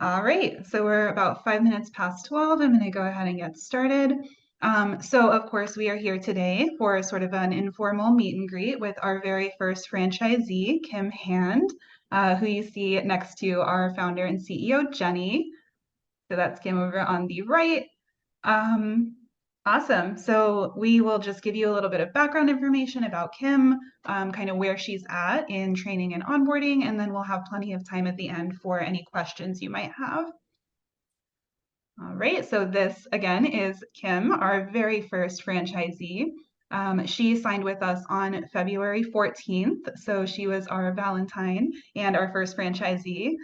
All right, so we're about 5 minutes past 12. I'm going to go ahead and get started. So, of course, we are here today for sort of an informal meet and greet with our very first franchisee, Kim Hand, who you see next to our founder and CEO, Jenny. So that's Kim over on the right. Um, awesome. So we will just give you a little bit of background information about Kim, kind of where she's at in training and onboarding, and then we'll have plenty of time at the end for any questions you might have. All right, so this again is Kim, our very first franchisee. She signed with us on February 14th, so she was our Valentine and our first franchisee.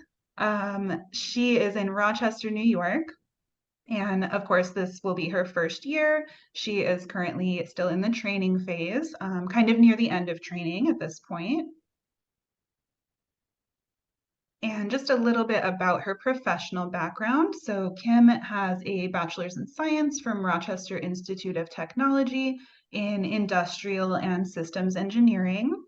She is in Rochester, New York. And of course, this will be her first year. She is currently still in the training phase, kind of near the end of training at this point. And just a little bit about her professional background. So Kim has a bachelor's in science from Rochester Institute of Technology in industrial and systems engineering.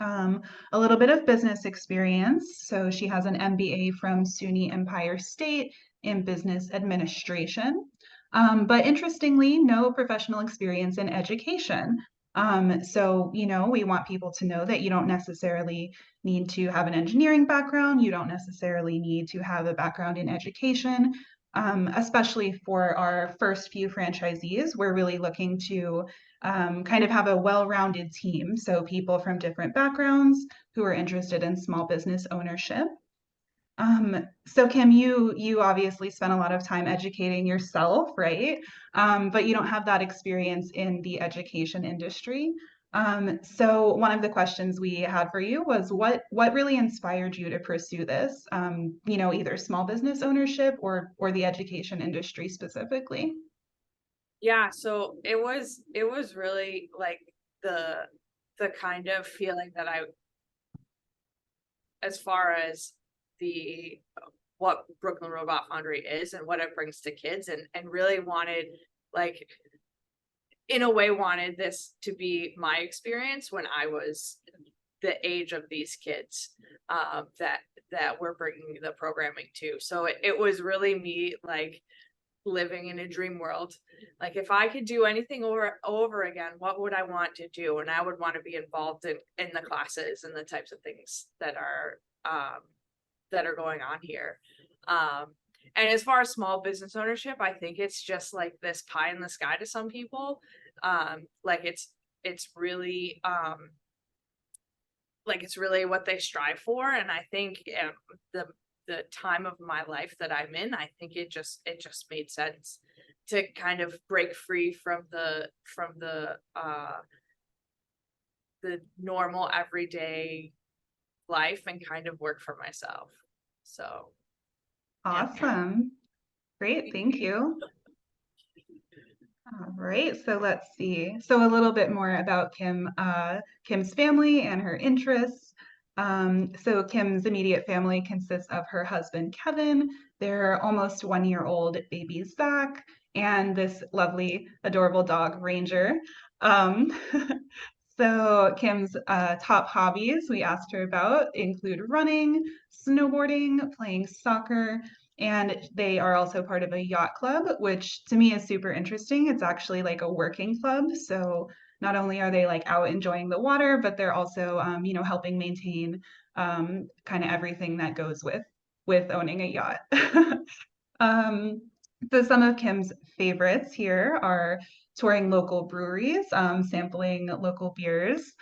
A little bit of business experience. So she has an MBA from SUNY Empire State in business administration. But interestingly, no professional experience in education. So, we want people to know that you don't necessarily need to have an engineering background. You don't necessarily need to have a background in education. Especially for our first few franchisees, we're really looking to kind of have a well-rounded team. So people from different backgrounds who are interested in small business ownership. So Kim, you obviously spent a lot of time educating yourself, right? But you don't have that experience in the education industry. So one of the questions we had for you was what really inspired you to pursue this? Either small business ownership or the education industry specifically. Yeah, so it was really like the kind of feeling that as far as the what Brooklyn Robot Foundry is and what it brings to kids, and really wanted, like, in a way, wanted this to be my experience when I was the age of these kids, that we're bringing the programming to. So it was really me, like, living in a dream world. Like, if I could do anything over again, what would I want to do? And I would want to be involved in the classes and the types of things that are going on here. And as far as small business ownership, I think it's just like this pie in the sky to some people. Like, it's really it's really what they strive for. And I think the time of my life that I'm in, I think it just made sense to kind of break free from the normal everyday life and kind of work for myself. So yeah. Awesome. Great, thank you. All right, so let's see. So a little bit more about Kim's family and her interests. So Kim's immediate family consists of her husband, Kevin, their almost 1-year-old baby, Zach, and this lovely, adorable dog, Ranger. Um, so Kim's top hobbies we asked her about include running, snowboarding, playing soccer, and they are also part of a yacht club, which to me is super interesting. It's actually like a working club. So not only are they like out enjoying the water, but they're also, helping maintain kind of everything that goes with owning a yacht. So some of Kim's favorites here are touring local breweries, sampling local beers,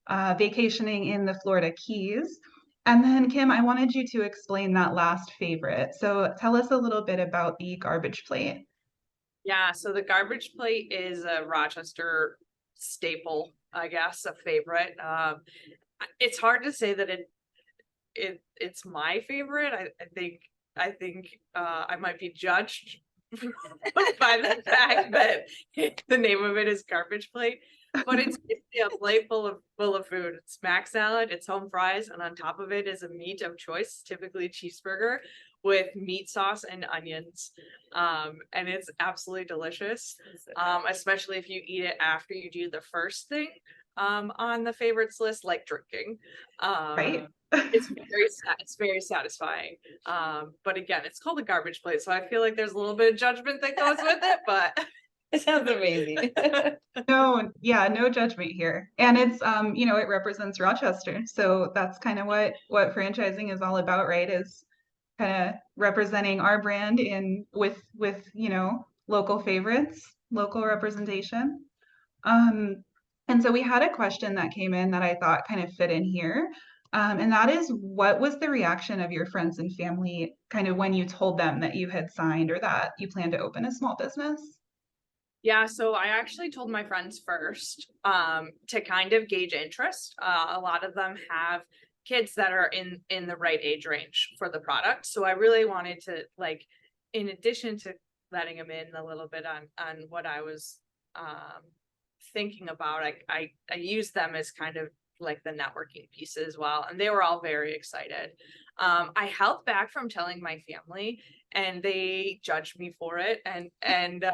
vacationing in the Florida Keys. And then, Kim, I wanted you to explain that last favorite. So tell us a little bit about the garbage plate. Yeah, so the garbage plate is a Rochester staple, I guess, a favorite. It's hard to say that it's my favorite. I think I might be judged by the fact that the name of it is garbage plate, but it's a plate full of food. It's mac salad, it's home fries, and on top of it is a meat of choice, typically cheeseburger with meat sauce and onions. And it's absolutely delicious, especially if you eat it after you do the first thing. on the favorites list, like drinking. Right? It's very satisfying. But again, it's called a garbage plate, so I feel like there's a little bit of judgment that goes with it, but It sounds amazing. No, yeah, no judgment here. And it's it represents Rochester. So that's kind of what franchising is all about, right? Is kind of representing our brand in with, local favorites, local representation. Um, and so we had a question that came in that I thought kind of fit in here. And that is, what was the reaction of your friends and family kind of when you told them that you had signed or that you plan to open a small business? yeah, so I actually told my friends first, to kind of gauge interest. A lot of them have kids that are in the right age range for the product. So I really wanted to, like, in addition to letting them in a little bit on what I was thinking about, I used them as kind of like the networking piece as well. And they were all very excited. I held back from telling my family, and they judged me for it, and and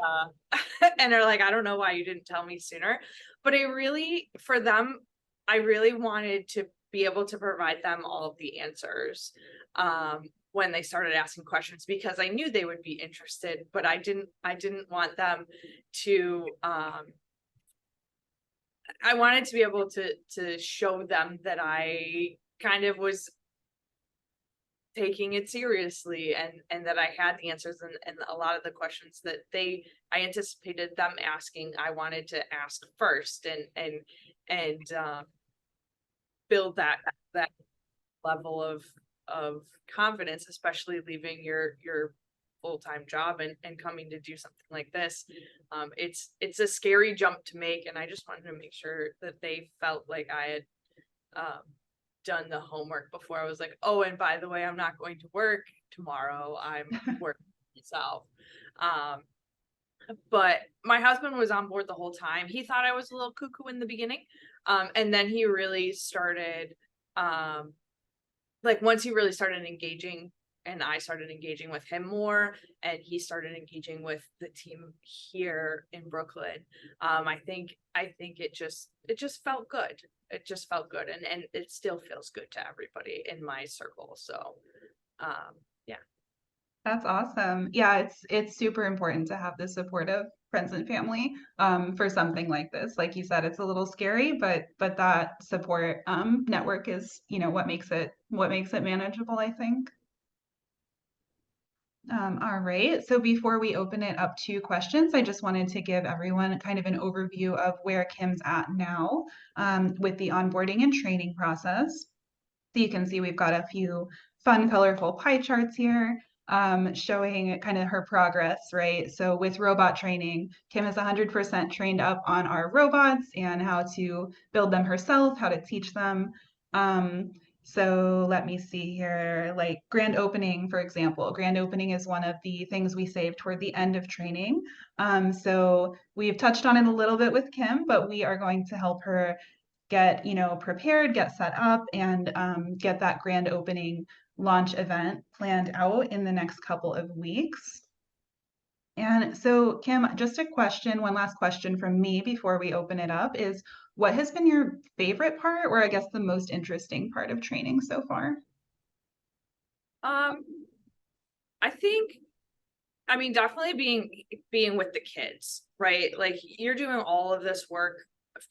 they're like, I don't know why you didn't tell me sooner. But for them, I really wanted to be able to provide them all of the answers when they started asking questions, because I knew they would be interested, but I didn't want them to I wanted to be able to show them that I kind of was taking it seriously, and that I had the answers, and a lot of the questions that I anticipated them asking, I wanted to ask first, and build that level of confidence, especially leaving your full-time job and coming to do something like this. It's a scary jump to make, and I just wanted to make sure that they felt like I had done the homework before I was like, oh, and by the way, I'm not going to work tomorrow. I'm working myself. But my husband was on board the whole time. He thought I was a little cuckoo in the beginning. And then he really started, like, once he really started engaging, and I started engaging with him more, and he started engaging with the team here in Brooklyn. I think it just felt good. It just felt good, and it still feels good to everybody in my circle. So, yeah. That's awesome. Yeah, it's super important to have the supportive friends and family for something like this. Like you said, it's a little scary, but that support network is, what makes it manageable, I think. All right. So before we open it up to questions, I just wanted to give everyone kind of an overview of where Kim's at now with the onboarding and training process. So you can see we've got a few fun, colorful pie charts here showing kind of her progress, right? So with robot training, Kim is 100% trained up on our robots and how to build them herself, how to teach them. So let me see here, like grand opening, for example. Grand opening is one of the things we save toward the end of training. So we've touched on it a little bit with Kim, but we are going to help her get prepared, get set up, and get that grand opening launch event planned out in the next couple of weeks. And so, Kim, just one last question from me before we open it up is, what has been your favorite part, or I guess the most interesting part of training so far? I think, I mean, definitely being with the kids, right? Like, you're doing all of this work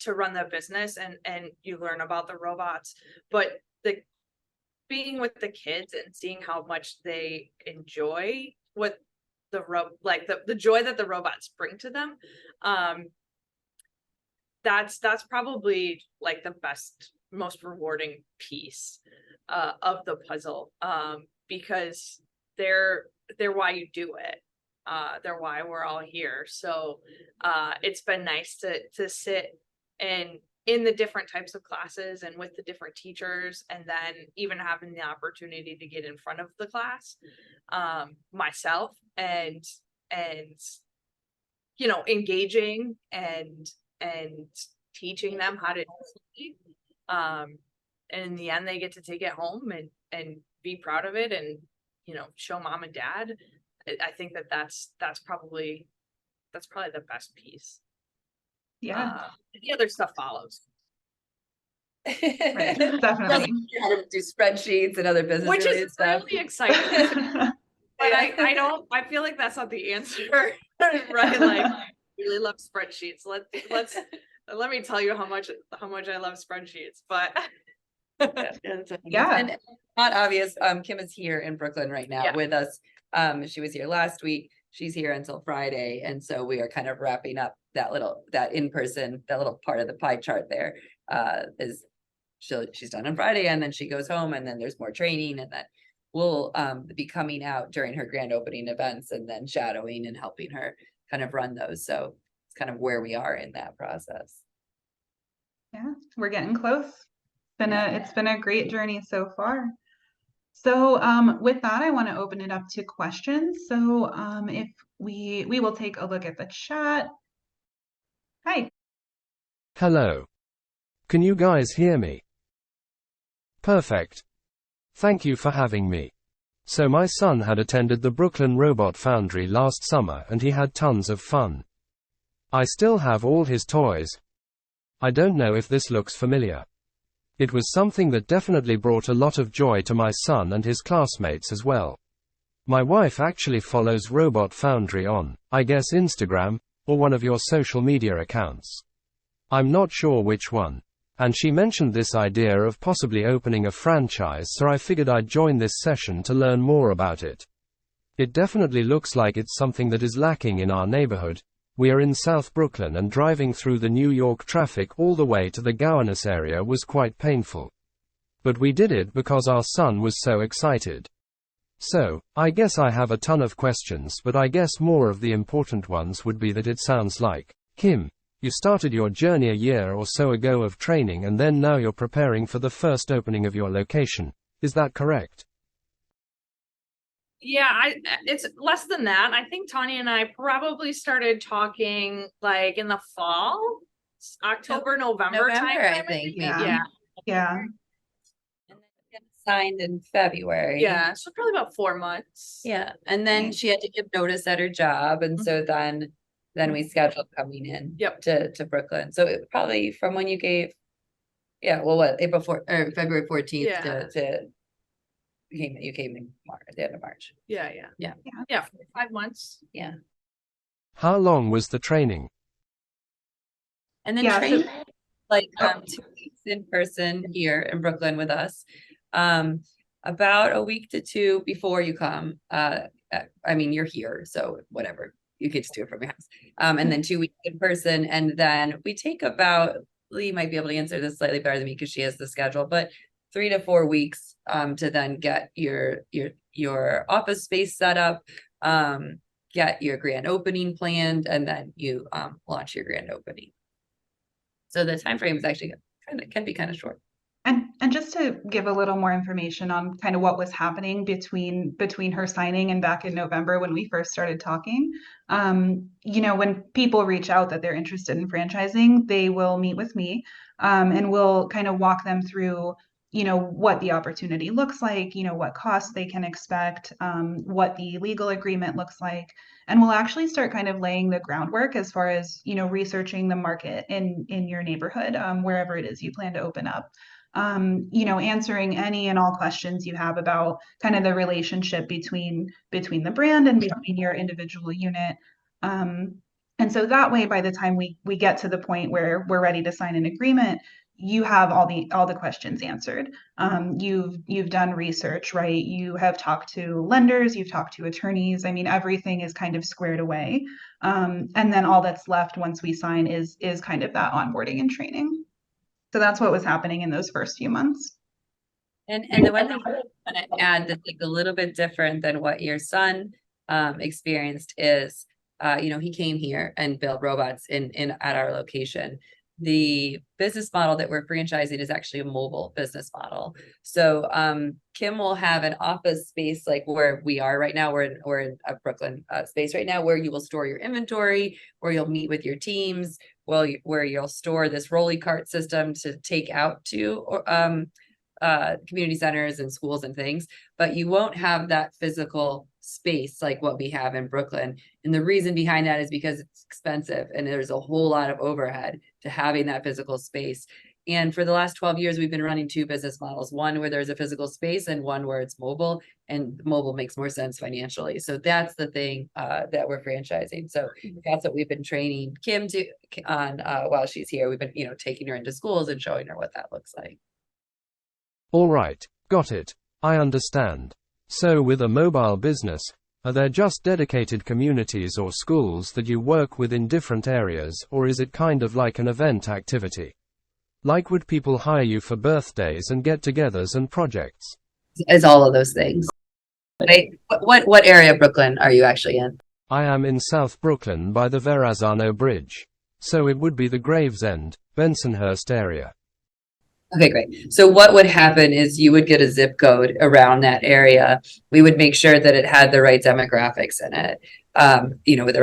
to run the business, and you learn about the robots, but being with the kids and seeing how much they enjoy what the joy that the robots bring to them, that's probably like the best, most rewarding piece of the puzzle, because they're why you do it. They're why we're all here. So it's been nice to sit in the different types of classes and with the different teachers, and then even having the opportunity to get in front of the class myself, and engaging and teaching them how to do something. And in the end, they get to take it home and be proud of it, and show mom and dad. I think that's probably the best piece. Yeah. The other stuff follows. Right, Doesn't definitely. know how to do spreadsheets and other business Which related is stuff. really exciting. But I feel like that's not the answer, right? Like, I really love spreadsheets. Let me tell you how much I love spreadsheets, but Yeah. And not obvious, Kim is here in Brooklyn right now Yeah. with us. She was here last week. She's here until Friday. And so we are kind of wrapping up that little part of the pie chart there. She's done on Friday, and then she goes home, and then there's more training, and then we'll be coming out during her grand opening events and then shadowing and helping her kind of run those. So it's kind of where we are in that process. Yeah, we're getting close. It's been a great journey so far. So with that, I want to open it up to questions. So if we will take a look at the chat. Hi. Hello. Can you guys hear me? Perfect. Thank you for having me. So my son had attended the Brooklyn Robot Foundry last summer and he had tons of fun. I still have all his toys. I don't know if this looks familiar. It was something that definitely brought a lot of joy to my son and his classmates as well. My wife actually follows Robot Foundry on, I guess Instagram, or one of your social media accounts. I'm not sure which one. And she mentioned this idea of possibly opening a franchise, so I figured I'd join this session to learn more about it. It definitely looks like it's something that is lacking in our neighborhood. We are in South Brooklyn, and driving through the New York traffic all the way to the Gowanus area was quite painful. But we did it because our son was so excited. So, I guess I have a ton of questions, but I guess more of the important ones would be that it sounds like, Kim, you started your journey a year or so ago of training, and then now you're preparing for the first opening of your location. Is that correct? yeah, it's less than that. I think Tanya and I probably started talking like in the fall, October, November timeframe, I think. Yeah. Maybe. Yeah. And then it signed in February. Yeah, so probably about 4 months. Yeah. And then Right. she had to give notice at her job. And so then we scheduled coming in Yep. to Brooklyn. So it probably from when you gave, February 14th Yeah. to you came in March, at the end of March. Yeah. Yeah, 5 months. Yeah. How long was the training? And then Yeah, so- training like Oh. 2 weeks in person here in Brooklyn with us. About a week to 2 before you come. I mean, you're here, so whatever. You could just do it from your house. And then 2 weeks in person, and then we take about, Lee might be able to answer this slightly better than me because she has the schedule, but 3 to 4 weeks to then get your office space set up, get your grand opening planned, and then you launch your grand opening. So the time frame is actually can be kind of short. And just to give a little more information on kind of what was happening between her signing and back in November when we first started talking, when people reach out that they're interested in franchising, they will meet with me, and we'll kind of walk them through, what the opportunity looks like, what costs they can expect, what the legal agreement looks like, and we'll actually start kind of laying the groundwork as far as, researching the market in your neighborhood, wherever it is you plan to open up. Answering any and all questions you have about kind of the relationship between the brand and between your individual unit. And so that way, by the time we get to the point where we're ready to sign an agreement, you have all the questions answered. You've done research, right? You have talked to lenders, you've talked to attorneys. I mean, everything is kind of squared away. And then all that's left once we sign is kind of that onboarding and training. So that's what was happening in those first few months. And the one thing I want to add that's like a little bit different than what your son experienced is, he came here and built robots at our location. The business model that we're franchising is actually a mobile business model. So Kim will have an office space like where we are right now. We're in a Brooklyn space right now where you will store your inventory, where you'll meet with your teams, where you'll store this rolly cart system to take out to community centers and schools and things, but you won't have that physical space like what we have in Brooklyn. And the reason behind that is because it's expensive and there's a whole lot of overhead to having that physical space. And for the last 12 years, we've been running two business models, one where there's a physical space and one where it's mobile, and mobile makes more sense financially. So that's the thing that we're franchising. So that's what we've been training Kim on while she's here. We've been, taking her into schools and showing her what that looks like. All right, got it. I understand. So with a mobile business, are there just dedicated communities or schools that you work with in different areas, or is it kind of like an event activity? Like, would people hire you for birthdays and get-togethers and projects? It's all of those things. What area of Brooklyn are you actually in? I am in South Brooklyn by the Verrazano Bridge. So it would be the Gravesend, Bensonhurst area. Okay, great. So what would happen is you would get a zip code around that area. We would make sure that it had the right demographics in it. With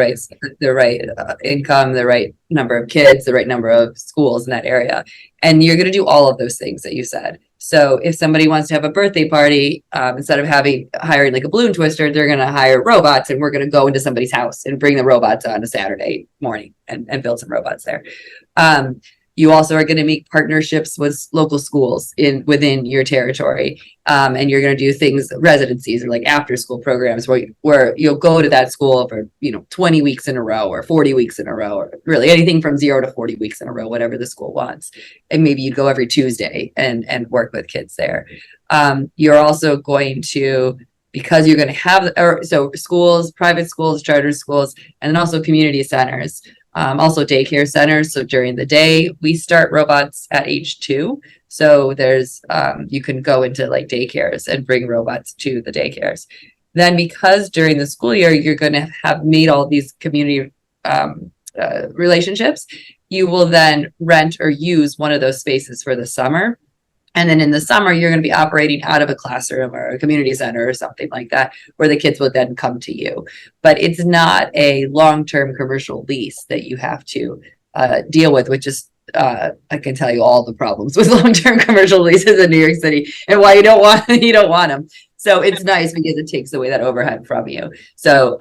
the right income, the right number of kids, the right number of schools in that area. And you're going to do all of those things that you said. So if somebody wants to have a birthday party, instead of hiring like a balloon twister, they're going to hire robots, and we're going to go into somebody's house and bring the robots on a Saturday morning and build some robots there. You also are going to make partnerships with local schools within your territory. And you're going to do things, residencies or like after school programs where you'll go to that school for, 20 weeks in a row or 40 weeks in a row, or really anything from 0 to 40 weeks in a row, whatever the school wants. And maybe you'd go every Tuesday and work with kids there. You're also going to, because you're going to have, so schools, private schools, charter schools, and then also community centers. Also daycare centers. So during the day, we start robots at age 2. So there's, you can go into like daycares and bring robots to the daycares. Then because during the school year, you're going to have made all these community relationships, you will then rent or use one of those spaces for the summer. And then in the summer, you're going to be operating out of a classroom or a community center or something like that, where the kids will then come to you. But it's not a long-term commercial lease that you have to deal with, which is, I can tell you all the problems with long-term commercial leases in New York City and why you don't want them. So it's nice because it takes away that overhead from you. So,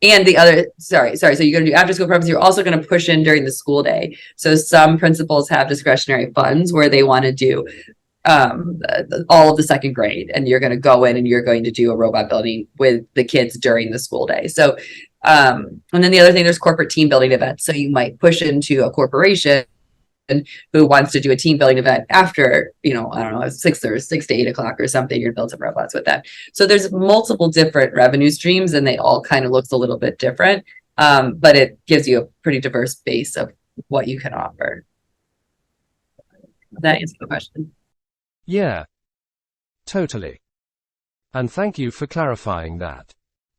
and the other, sorry. So you're going to do after school programs. You're also going to push in during the school day. So some principals have discretionary funds where they want to do all of the second grade, and you're going to go in and you're going to do a robot building with the kids during the school day. So, and then the other thing, there's corporate team building events. So you might push into a corporation who wants to do a team building event after, I don't know, 6 to 8 o'clock or something, you're build some robots with that. So there's multiple different revenue streams, and they all kind of looks a little bit different. But it gives you a pretty diverse base of what you can offer. That answers the question. Yeah. Totally. And thank you for clarifying that.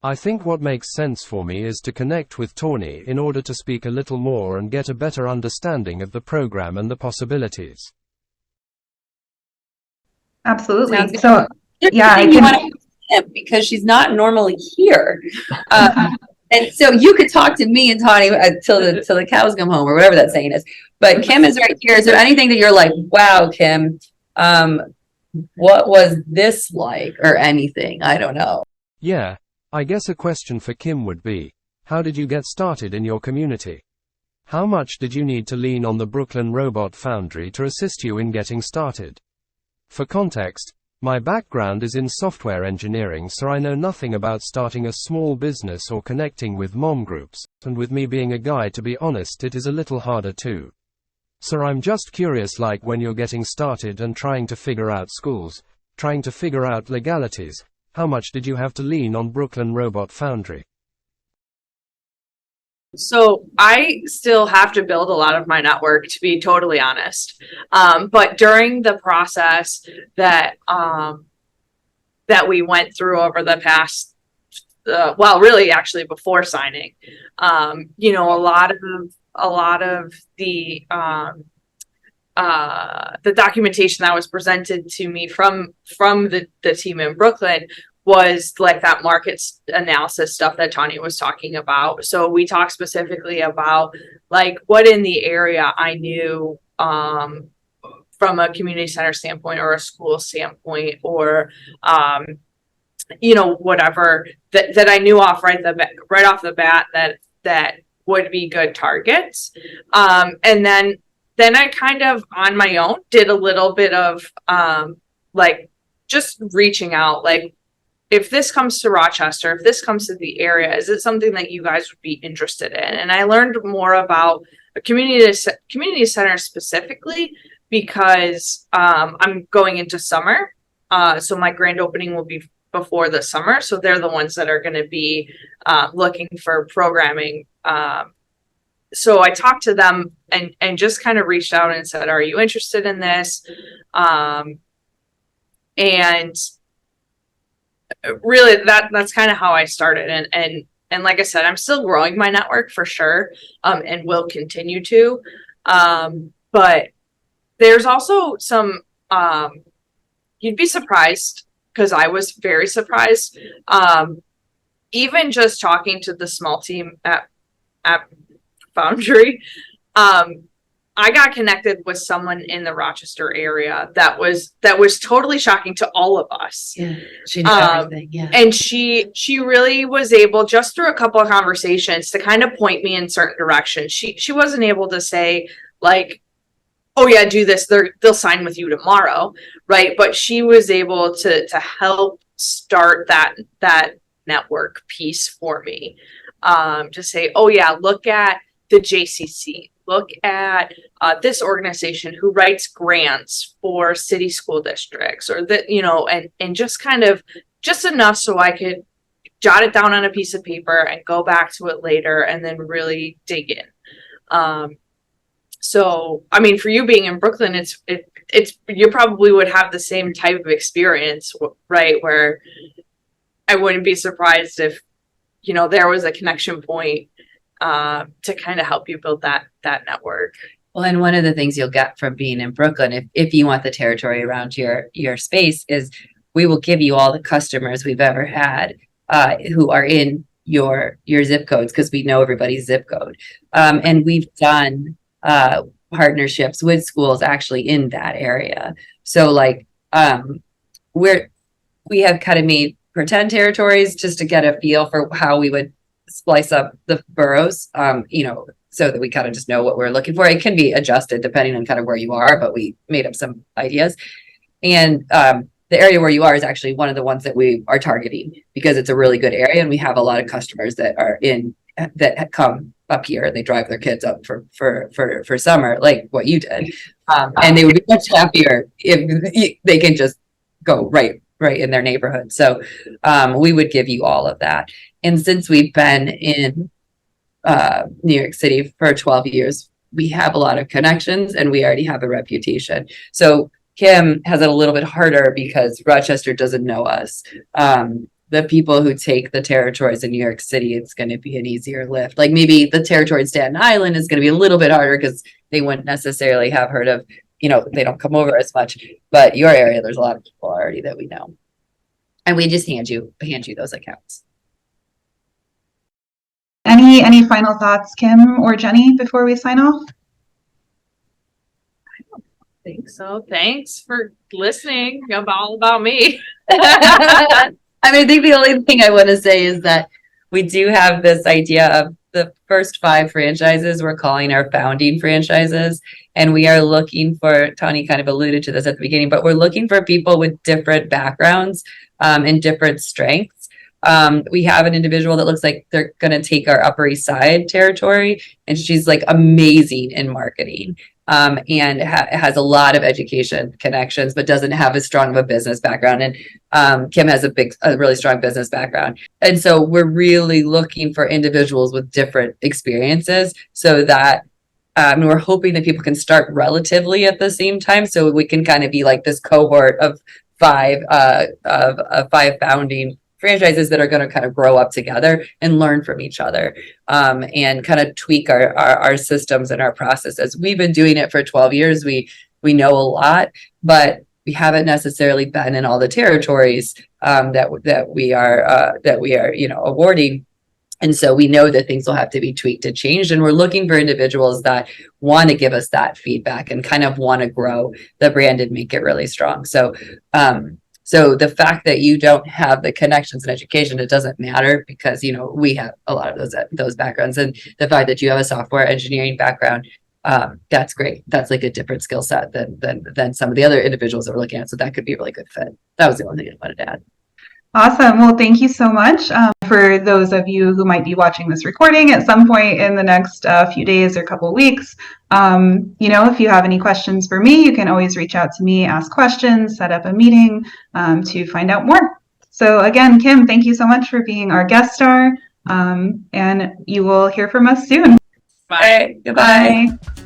I think what makes sense for me is to connect with Tawny in order to speak a little more and get a better understanding of the program and the possibilities. Absolutely. So, yeah, because she's not normally here. And so you could talk to me and Tawny till the cows come home, or whatever that saying is. But Kim is right here. Is there anything that you're like, wow, Kim, what was this like, or anything? I don't know. Yeah. I guess a question for Kim would be, how did you get started in your community? How much did you need to lean on the Brooklyn Robot Foundry to assist you in getting started? For context, my background is in software engineering, so I know nothing about starting a small business or connecting with mom groups, and with me being a guy, to be honest, it is a little harder too. So I'm just curious, like when you're getting started and trying to figure out schools, trying to figure out legalities, how much did you have to lean on Brooklyn Robot Foundry? So I still have to build a lot of my network, to be totally honest. But during the process that we went through over the past, really actually before signing, a lot of the documentation that was presented to me from the team in Brooklyn was like that market analysis stuff that Tanya was talking about. So we talked specifically about like what in the area I knew from a community center standpoint or a school standpoint, or whatever that I knew right off the bat that would be good targets. And then then I kind of on my own did a little bit of like just reaching out, like, if this comes to Rochester, if this comes to the area, is it something that you guys would be interested in? And I learned more about a community center specifically because I'm going into summer. So my grand opening will be before the summer. So they're the ones that are going to be looking for programming. So I talked to them and just kind of reached out and said, are you interested in this? And really that's kind of how I started. And like I said, I'm still growing my network for sure. And will continue to. But there's also some, you'd be surprised, because I was very surprised. Even just talking to the small team at Foundry, I got connected with someone in the Rochester area that was totally shocking to all of us. Yeah, she knew everything. Yeah, and she really was able, just through a couple of conversations, to kind of point me in certain directions. She wasn't able to say like, oh yeah, do this, they'll sign with you tomorrow, right? But she was able to help start that network piece for me. To say, oh yeah, look at the JCC, look at this organization who writes grants for city school districts, or that, and just kind of just enough so I could jot it down on a piece of paper and go back to it later and then really dig in. So, I mean, for you being in Brooklyn, it's you probably would have the same type of experience, right? Where I wouldn't be surprised if, there was a connection point to kind of help you build that network. Well, and one of the things you'll get from being in Brooklyn, if you want the territory around your space, is we will give you all the customers we've ever had who are in your zip codes, because we know everybody's zip code. And we've done partnerships with schools actually in that area. So like we have kind of made pretend territories just to get a feel for how we would splice up the boroughs, so that we kind of just know what we're looking for. It can be adjusted depending on kind of where you are, but we made up some ideas. And the area where you are is actually one of the ones that we are targeting, because it's a really good area and we have a lot of customers that come up here and they drive their kids up for summer, like what you did. And they would be much happier if they can just go right in their neighborhood. So we would give you all of that. And since we've been in New York City for 12 years, we have a lot of connections and we already have a reputation. So Kim has it a little bit harder because Rochester doesn't know us. The people who take the territories in New York City, it's going to be an easier lift. Like maybe the territory in Staten Island is going to be a little bit harder because they wouldn't necessarily have heard of, they don't come over as much. But your area, there's a lot of people already that we know. And we just hand you those accounts. Any final thoughts, Kim or Jenny, before we sign off? I think so. Thanks for listening about me. I think the only thing I want to say is that we do have this idea of the first 5 franchises we're calling our founding franchises. And we are looking for, Tani kind of alluded to this at the beginning, but we're looking for people with different backgrounds and different strengths. We have an individual that looks like they're going to take our Upper East Side territory, and she's like amazing in marketing. And has a lot of education connections, but doesn't have as strong of a business background. And Kim has a really strong business background. And so we're really looking for individuals with different experiences, so that we're hoping that people can start relatively at the same time, so we can kind of be like this cohort of 5 founding franchises that are going to kind of grow up together and learn from each other, and kind of tweak our systems and our processes. We've been doing it for 12 years. We know a lot, but we haven't necessarily been in all the territories that we are awarding. And so we know that things will have to be tweaked and changed. And we're looking for individuals that want to give us that feedback and kind of want to grow the brand and make it really strong. So the fact that you don't have the connections and education, it doesn't matter, because, we have a lot of those backgrounds. And the fact that you have a software engineering background, that's great. That's like a different skill set than some of the other individuals that we're looking at. So that could be a really good fit. That was the only thing I wanted to add. Awesome. Well, thank you so much. For those of you who might be watching this recording at some point in the next few days or couple of weeks, if you have any questions for me, you can always reach out to me, ask questions, set up a meeting to find out more. So again, Kim, thank you so much for being our guest star, and you will hear from us soon. Bye. All right, goodbye. Bye.